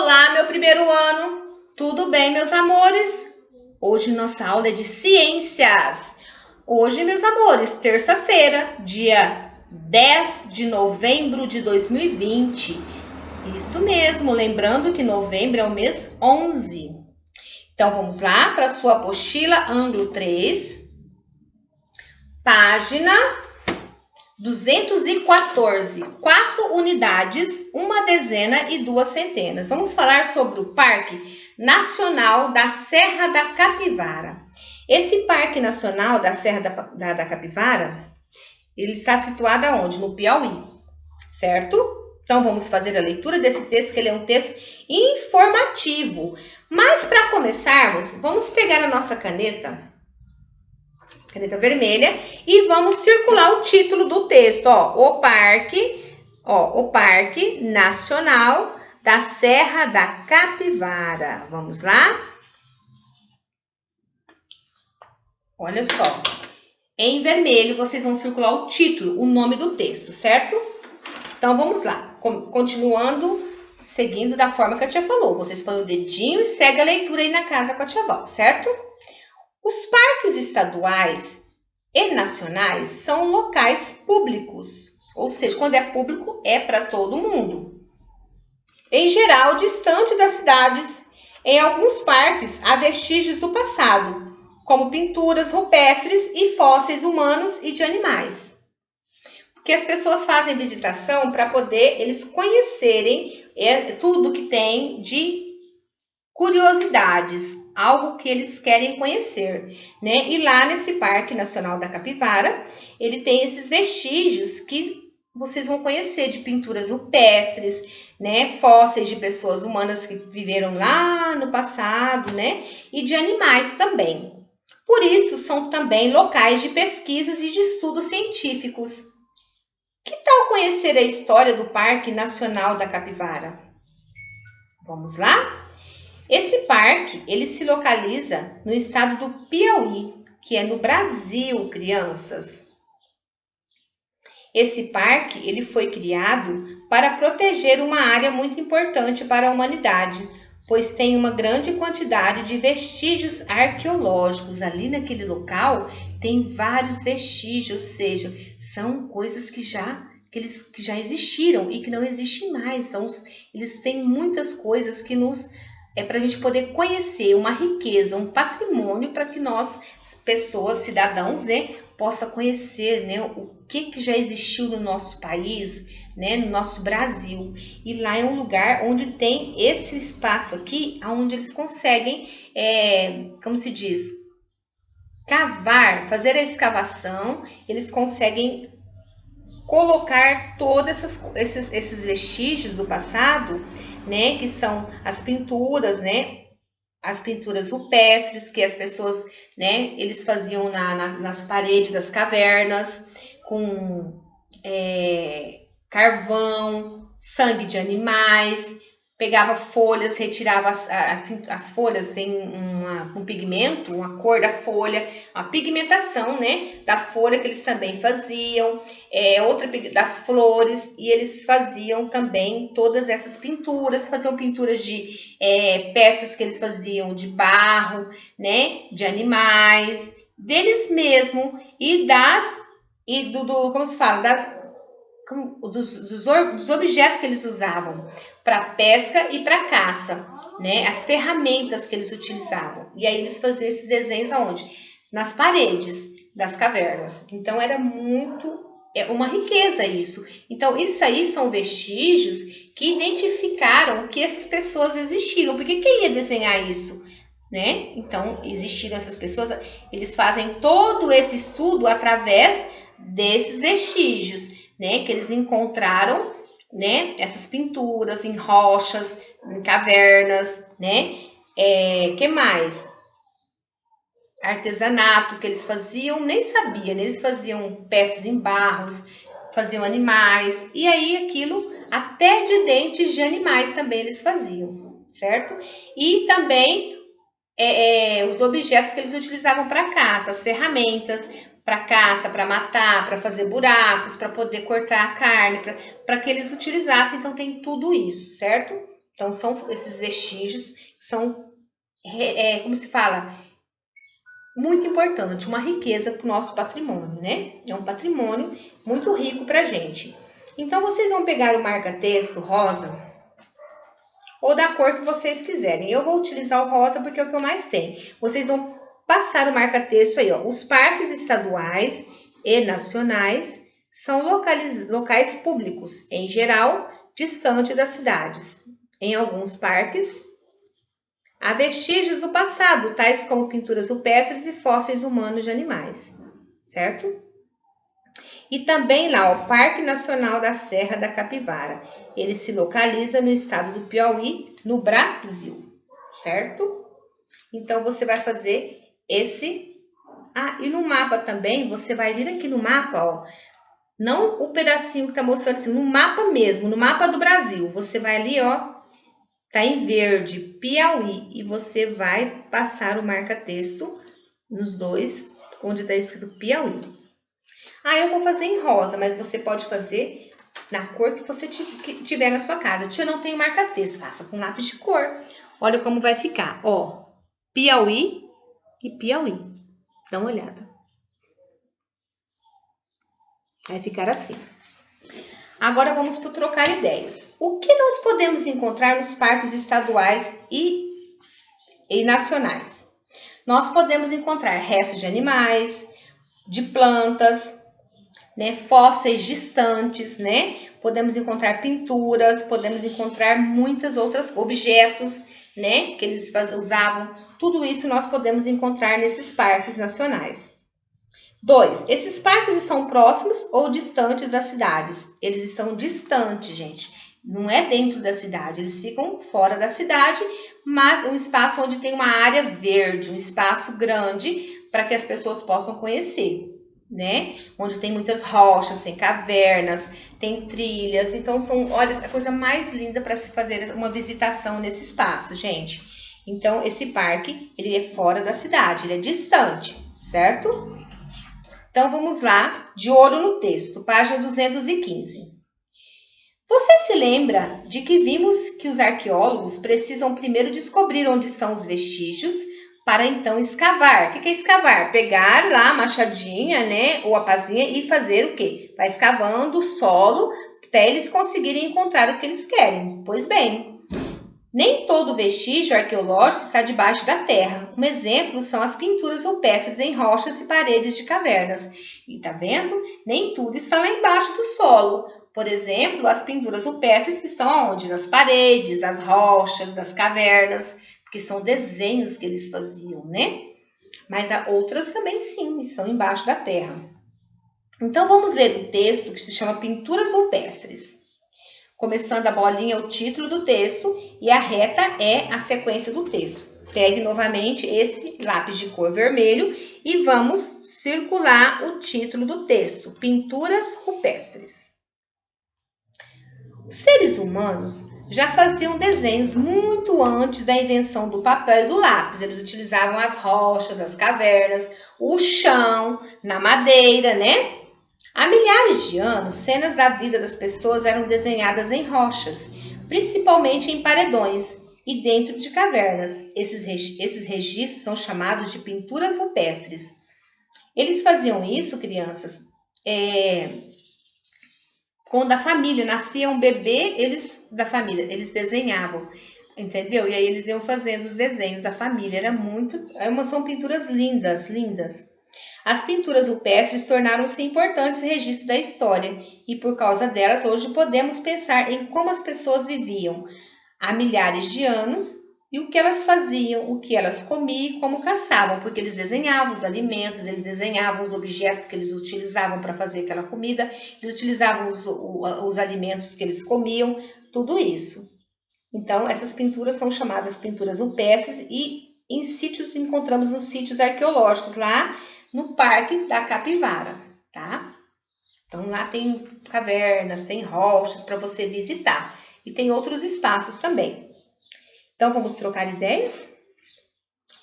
Olá, meu primeiro ano! Tudo bem, meus amores? Hoje nossa aula é de ciências. Hoje, meus amores, terça-feira, dia 10 de novembro de 2020. Isso mesmo, lembrando que novembro é o mês 11. Então, vamos lá para a sua apostila ângulo 3, página 214, 4 unidades, uma dezena e 2 centenas. Vamos falar sobre o Parque Nacional da Serra da Capivara. Esse Parque Nacional da Serra da Capivara, ele está situado aonde? No Piauí, certo? Então, vamos fazer a leitura desse texto, que ele é um texto informativo. Mas, para começarmos, vamos pegar a nossa caneta vermelha, e vamos circular o título do texto, o Parque Nacional da Serra da Capivara. Vamos lá? Olha só, em vermelho vocês vão circular o título, o nome do texto, certo? Então vamos lá, continuando, seguindo da forma que a tia falou. Vocês põem o dedinho e segue a leitura aí na casa com a tia Val, certo? Os parques estaduais e nacionais são locais públicos, ou seja, quando é público é para todo mundo. Em geral, distante das cidades, em alguns parques há vestígios do passado, como pinturas rupestres e fósseis humanos e de animais. Porque as pessoas fazem visitação para poder eles conhecerem tudo que tem de curiosidades, algo que eles querem conhecer, né? E lá nesse Parque Nacional da Capivara, ele tem esses vestígios que vocês vão conhecer de pinturas rupestres, né? Fósseis de pessoas humanas que viveram lá no passado, né? E de animais também. Por isso, são também locais de pesquisas e de estudos científicos. Que tal conhecer a história do Parque Nacional da Capivara? Vamos lá? Esse parque, ele se localiza no estado do Piauí, que é no Brasil, crianças. Esse parque, ele foi criado para proteger uma área muito importante para a humanidade, pois tem uma grande quantidade de vestígios arqueológicos. Ali naquele local tem vários vestígios, ou seja, são coisas que já existiram e que não existem mais. Então, eles têm muitas coisas que para a gente poder conhecer, uma riqueza, um patrimônio para que nós, pessoas, cidadãos, né, possa conhecer, né, o que já existiu no nosso país, né, no nosso Brasil. E lá é um lugar onde tem esse espaço aqui, onde eles conseguem, como se diz, cavar, fazer a escavação, eles conseguem colocar todos esses vestígios do passado, né, que são as pinturas, né, as pinturas rupestres que as pessoas, né, eles faziam nas paredes das cavernas, com carvão, sangue de animais, pegava folhas, retirava as folhas, tem um pigmento, uma cor da folha, a pigmentação, né, da folha que eles também faziam, outra das flores, e eles faziam também todas essas pinturas, faziam pinturas de peças que eles faziam de barro, né, de animais, deles mesmo, como se fala, dos objetos que eles usavam para pesca e para caça, né? As ferramentas que eles utilizavam. E aí eles faziam esses desenhos aonde? Nas paredes das cavernas. Então era uma riqueza isso. Então isso aí são vestígios que identificaram que essas pessoas existiram. Porque quem ia desenhar isso? Né? Então existiram essas pessoas, eles fazem todo esse estudo através desses vestígios, né, que eles encontraram, né, essas pinturas em rochas, em cavernas, né, que mais? Artesanato que eles faziam, nem sabia, né? Eles faziam peças em barros, faziam animais, e aí aquilo, até de dentes de animais também eles faziam, certo? E também os objetos que eles utilizavam para caça, as ferramentas, para caça, para matar, para fazer buracos, para poder cortar a carne, para que eles utilizassem. Então tem tudo isso, certo? Então, são esses vestígios que são, como se fala, muito importante, uma riqueza para o nosso patrimônio, né? É um patrimônio muito rico para a gente. Então, vocês vão pegar o marca-texto rosa ou da cor que vocês quiserem. Eu vou utilizar o rosa porque é o que eu mais tenho. Vocês vão passar o marca-texto aí, ó. Os parques estaduais e nacionais são locais públicos, em geral, distante das cidades. Em alguns parques, há vestígios do passado, tais como pinturas rupestres e fósseis humanos de animais, certo? E também lá, o Parque Nacional da Serra da Capivara. Ele se localiza no estado do Piauí, no Brasil, certo? Então, você vai fazer esse... Ah, e no mapa também, você vai vir aqui no mapa, ó. Não o pedacinho que tá mostrando assim, no mapa mesmo, no mapa do Brasil. Você vai ali, ó, tá em verde, Piauí, e você vai passar o marca-texto nos dois, onde tá escrito Piauí. Ah, eu vou fazer em rosa, mas você pode fazer na cor que você tiver na sua casa. Tia, não tem marca-texto, faça com lápis de cor. Olha como vai ficar, ó, Piauí e Piauí. Dá uma olhada. Vai ficar assim. Agora vamos para o trocar ideias. O que nós podemos encontrar nos parques estaduais e nacionais? Nós podemos encontrar restos de animais, de plantas, né, fósseis distantes, né? Podemos encontrar pinturas, podemos encontrar muitos outros objetos, né, que eles usavam. Tudo isso nós podemos encontrar nesses parques nacionais. 2. Esses parques estão próximos ou distantes das cidades? Eles estão distantes, gente. Não é dentro da cidade, eles ficam fora da cidade, mas um espaço onde tem uma área verde, um espaço grande para que as pessoas possam conhecer, né? Onde tem muitas rochas, tem cavernas, tem trilhas. Então, olha, a coisa mais linda para se fazer uma visitação nesse espaço, gente. Então, esse parque, ele é fora da cidade, ele é distante, certo? Então, vamos lá, de olho no texto, página 215. Você se lembra de que vimos que os arqueólogos precisam primeiro descobrir onde estão os vestígios para então escavar? O que é escavar? Pegar lá a machadinha, né, ou a pazinha e fazer o quê? Vai escavando o solo até eles conseguirem encontrar o que eles querem. Pois bem, nem todo vestígio arqueológico está debaixo da terra. Um exemplo são as pinturas rupestres em rochas e paredes de cavernas. E tá vendo? Nem tudo está lá embaixo do solo. Por exemplo, as pinturas rupestres estão onde? Nas paredes, nas rochas, nas cavernas, porque são desenhos que eles faziam, né? Mas há outras também sim, estão embaixo da terra. Então vamos ler o texto que se chama Pinturas Rupestres. Começando a bolinha é o título do texto e a reta é a sequência do texto. Pegue novamente esse lápis de cor vermelho e vamos circular o título do texto, Pinturas Rupestres. Os seres humanos já faziam desenhos muito antes da invenção do papel e do lápis. Eles utilizavam as rochas, as cavernas, o chão, na madeira, né? Há milhares de anos, cenas da vida das pessoas eram desenhadas em rochas, principalmente em paredões e dentro de cavernas. Esses registros são chamados de pinturas rupestres. Eles faziam isso, crianças, quando a família nascia um bebê, eles desenhavam, entendeu? E aí eles iam fazendo os desenhos da família. São pinturas lindas, lindas. As pinturas rupestres tornaram-se importantes registros da história e, por causa delas, hoje podemos pensar em como as pessoas viviam há milhares de anos e o que elas faziam, o que elas comiam e como caçavam, porque eles desenhavam os alimentos, eles desenhavam os objetos que eles utilizavam para fazer aquela comida, eles utilizavam os alimentos que eles comiam, tudo isso. Então, essas pinturas são chamadas pinturas rupestres e encontramos nos sítios arqueológicos, lá no Parque da Capivara, tá? Então, lá tem cavernas, tem rochas para você visitar. E tem outros espaços também. Então, vamos trocar ideias?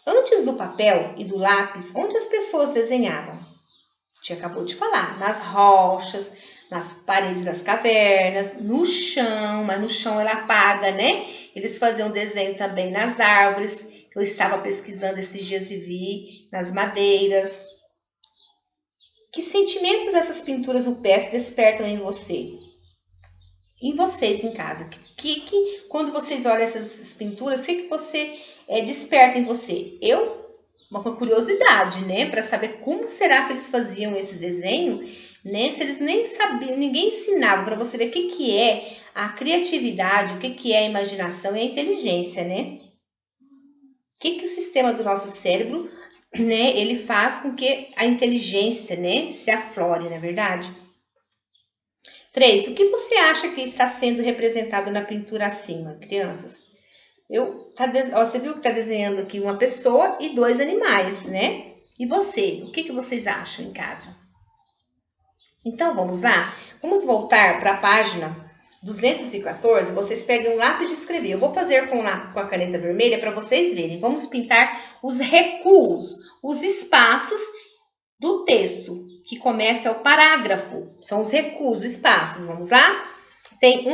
Antes do papel e do lápis, onde as pessoas desenhavam? A gente acabou de falar, nas rochas, nas paredes das cavernas, no chão, mas no chão ela apaga, né? Eles faziam desenho também nas árvores, que eu estava pesquisando esses dias e vi, nas madeiras. Que sentimentos essas pinturas rupestres despertam em você? Em vocês em casa? Quando vocês olham essas pinturas, o que você desperta em você? Uma curiosidade, né? Para saber como será que eles faziam esse desenho, né? Se eles nem sabiam, ninguém ensinava, para você ver o que é a criatividade, o que é a imaginação e a inteligência, né? O que o sistema do nosso cérebro, né, ele faz com que a inteligência, né, se aflore, não é verdade? 3. O que você acha que está sendo representado na pintura acima, crianças? Você viu que está desenhando aqui uma pessoa e 2 animais, né? E você? O que vocês acham em casa? Então, vamos lá? Vamos voltar para a página 214. Vocês peguem um lápis de escrever. Eu vou fazer com a caneta vermelha para vocês verem. Vamos pintar os recuos, os espaços do texto, que começa o parágrafo. São os recuos, espaços. Vamos lá? Tem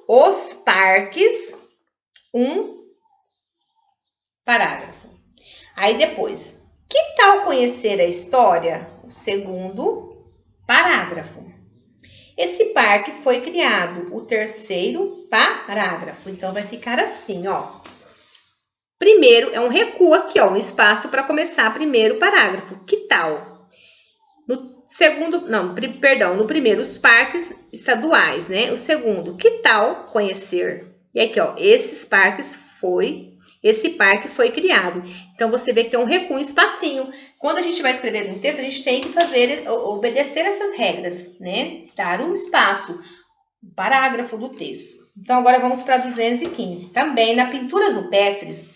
os parques, parágrafo. Aí depois, que tal conhecer a história? O segundo parágrafo. Esse parque foi criado, o terceiro parágrafo. Então, vai ficar assim, ó. Primeiro, é um recuo aqui, ó, um espaço para começar o primeiro parágrafo. Que tal? No primeiro, os parques estaduais, né? O segundo, que tal conhecer? E aqui, ó, esse parque foi criado. Então, você vê que tem um recuo, um espacinho. Quando a gente vai escrever um texto, a gente tem que obedecer essas regras, né? Dar um espaço, um parágrafo do texto. Então, agora vamos para 215. Também, na pinturas rupestres,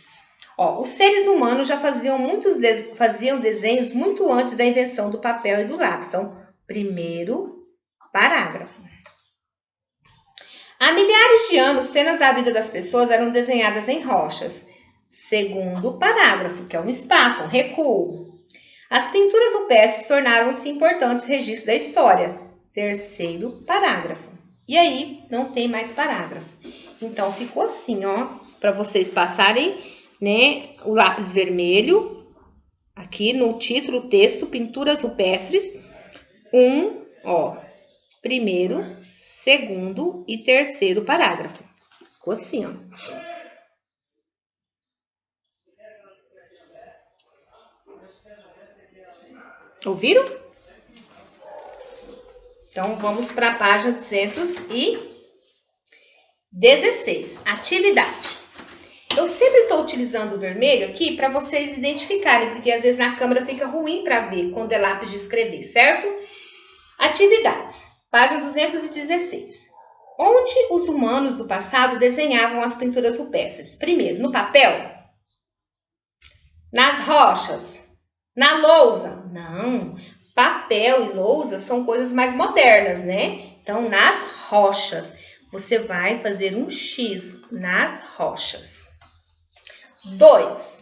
ó, os seres humanos já faziam desenhos muito antes da invenção do papel e do lápis. Então, primeiro parágrafo. Há milhares de anos, cenas da vida das pessoas eram desenhadas em rochas. Segundo parágrafo, que é um espaço, um recuo. As pinturas rupestres tornaram-se importantes registros da história. Terceiro parágrafo. E aí, não tem mais parágrafo. Então, ficou assim, ó, para vocês passarem, né, o lápis vermelho, aqui no título, texto, pinturas rupestres, primeiro, segundo e terceiro parágrafo. Ficou assim, ó. Ouviram? Então, vamos para a página 216. Atividade. Eu sempre estou utilizando o vermelho aqui para vocês identificarem, porque às vezes na câmera fica ruim para ver quando é lápis de escrever, certo? Atividades. Página 216. Onde os humanos do passado desenhavam as pinturas rupestres? Primeiro, no papel? Nas rochas? Na lousa? Não. Papel e lousa são coisas mais modernas, né? Então, nas rochas. Você vai fazer um X nas rochas. 2.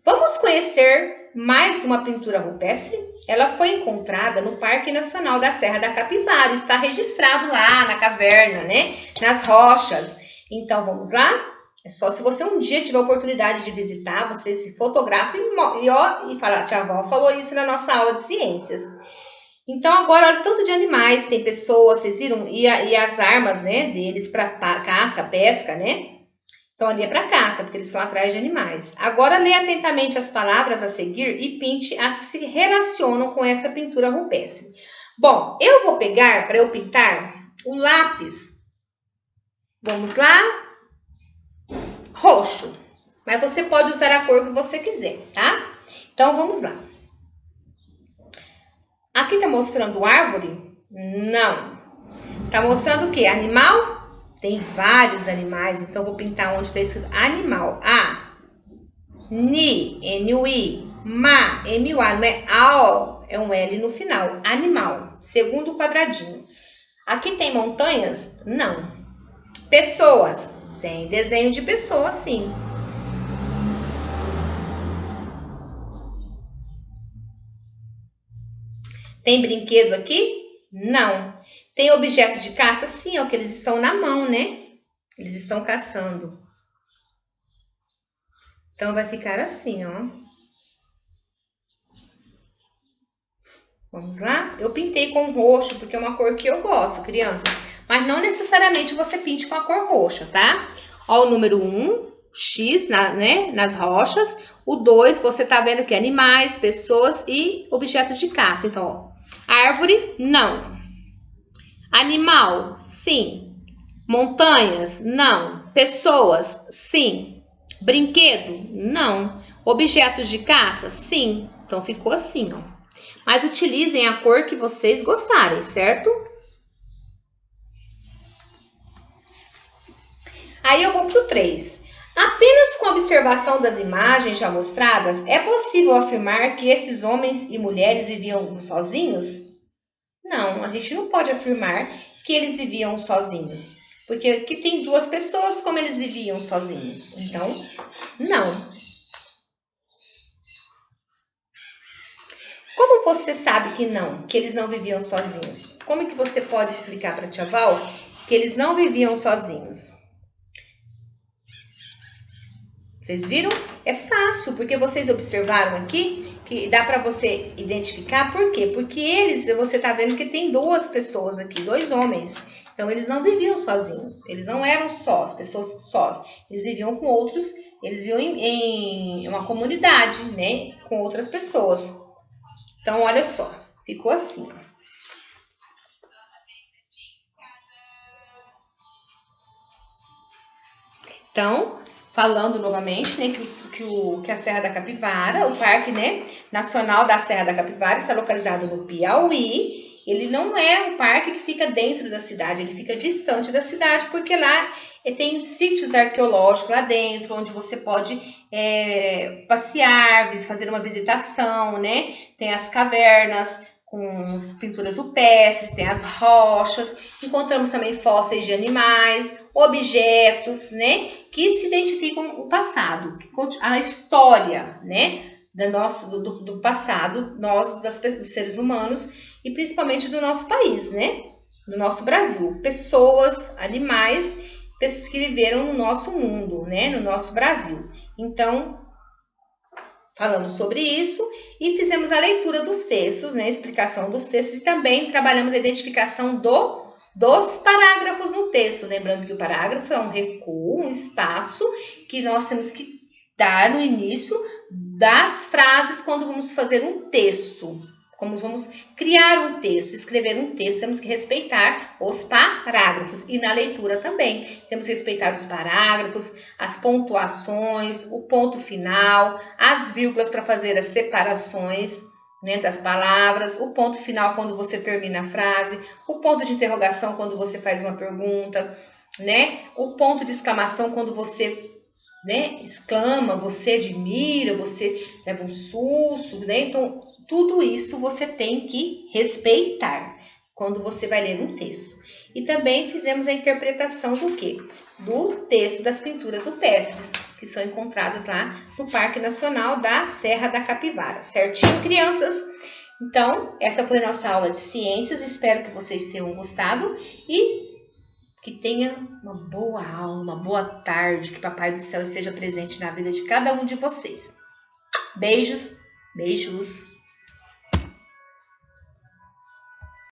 Vamos conhecer mais uma pintura rupestre? Ela foi encontrada no Parque Nacional da Serra da Capivara. Está registrado lá na caverna, né? Nas rochas. Então, vamos lá? É só se você um dia tiver a oportunidade de visitar, você se fotografa e fala, tia avó falou isso na nossa aula de ciências. Então, agora, olha o tanto de animais, tem pessoas, vocês viram? E as armas, né, deles para caça, pesca, né? Então, ali é para caça, porque eles estão atrás de animais. Agora, leia atentamente as palavras a seguir e pinte as que se relacionam com essa pintura rupestre. Bom, eu vou pegar, para eu pintar, o lápis. Vamos lá? Roxo. Mas você pode usar a cor que você quiser, tá? Então, vamos lá. Aqui tá mostrando árvore? Não. Tá mostrando o quê? Animal? Tem vários animais, então vou pintar onde está escrito animal. N-U-I. M-U-A. Não é A-O, é um L no final. Animal. Segundo quadradinho. Aqui tem montanhas? Não. Pessoas? Tem desenho de pessoas, sim. Tem brinquedo aqui? Não. Tem objeto de caça? Sim, é o que eles estão na mão, né? Eles estão caçando. Então, vai ficar assim, ó. Vamos lá? Eu pintei com roxo, porque é uma cor que eu gosto, crianças. Mas não necessariamente você pinte com a cor roxa, tá? Ó, o número 1, X, né, nas rochas. O 2, você tá vendo que é animais, pessoas e objetos de caça. Então, ó, árvore, não. Animal, sim. Montanhas, não. Pessoas, sim. Brinquedo, não. Objetos de caça, sim. Então, ficou assim, ó. Mas utilizem a cor que vocês gostarem, certo? Aí eu vou para o 3. Apenas com a observação das imagens já mostradas, é possível afirmar que esses homens e mulheres viviam sozinhos? Não, a gente não pode afirmar que eles viviam sozinhos. Porque aqui tem duas pessoas, como eles viviam sozinhos. Então, não. Como você sabe que não, que eles não viviam sozinhos? Como que você pode explicar para a Tia Val que eles não viviam sozinhos? Vocês viram? É fácil, porque vocês observaram aqui que dá para você identificar. Por quê? Porque você tá vendo que tem duas pessoas aqui, dois homens. Então, eles não viviam sozinhos. Eles não eram sós, pessoas sós. Eles viviam com outros, eles viviam em uma comunidade, né? Com outras pessoas. Então, olha só. Ficou assim, ó. Então, falando novamente, né, que a Serra da Capivara, o Parque, né, Nacional da Serra da Capivara, está localizado no Piauí. Ele não é um parque que fica dentro da cidade, ele fica distante da cidade, porque lá tem sítios arqueológicos lá dentro, onde você pode passear, fazer uma visitação, né? Tem as cavernas com as pinturas rupestres, tem as rochas, encontramos também fósseis de animais, objetos, né, que se identificam o passado, a história, né, do passado, dos seres humanos e principalmente do nosso país, né, do nosso Brasil, pessoas, animais, pessoas que viveram no nosso mundo, né, no nosso Brasil. Então, falamos sobre isso e fizemos a leitura dos textos, né, a explicação dos textos e também trabalhamos a identificação dos parágrafos no texto. Lembrando que o parágrafo é um recuo, um espaço que nós temos que dar no início das frases quando vamos fazer um texto. Como vamos criar um texto, escrever um texto, temos que respeitar os parágrafos. E na leitura também, temos que respeitar os parágrafos, as pontuações, o ponto final, as vírgulas para fazer as separações, né, das palavras, o ponto final quando você termina a frase, o ponto de interrogação quando você faz uma pergunta, né, o ponto de exclamação quando você, né, exclama, você admira, você leva um susto, né? Então, tudo isso você tem que respeitar quando você vai ler um texto. E também fizemos a interpretação do quê? Do texto das pinturas rupestres, que são encontradas lá no Parque Nacional da Serra da Capivara. Certinho, crianças? Então, essa foi a nossa aula de ciências. Espero que vocês tenham gostado e que tenha uma boa aula, uma boa tarde, que Papai do Céu esteja presente na vida de cada um de vocês. Beijos, beijos.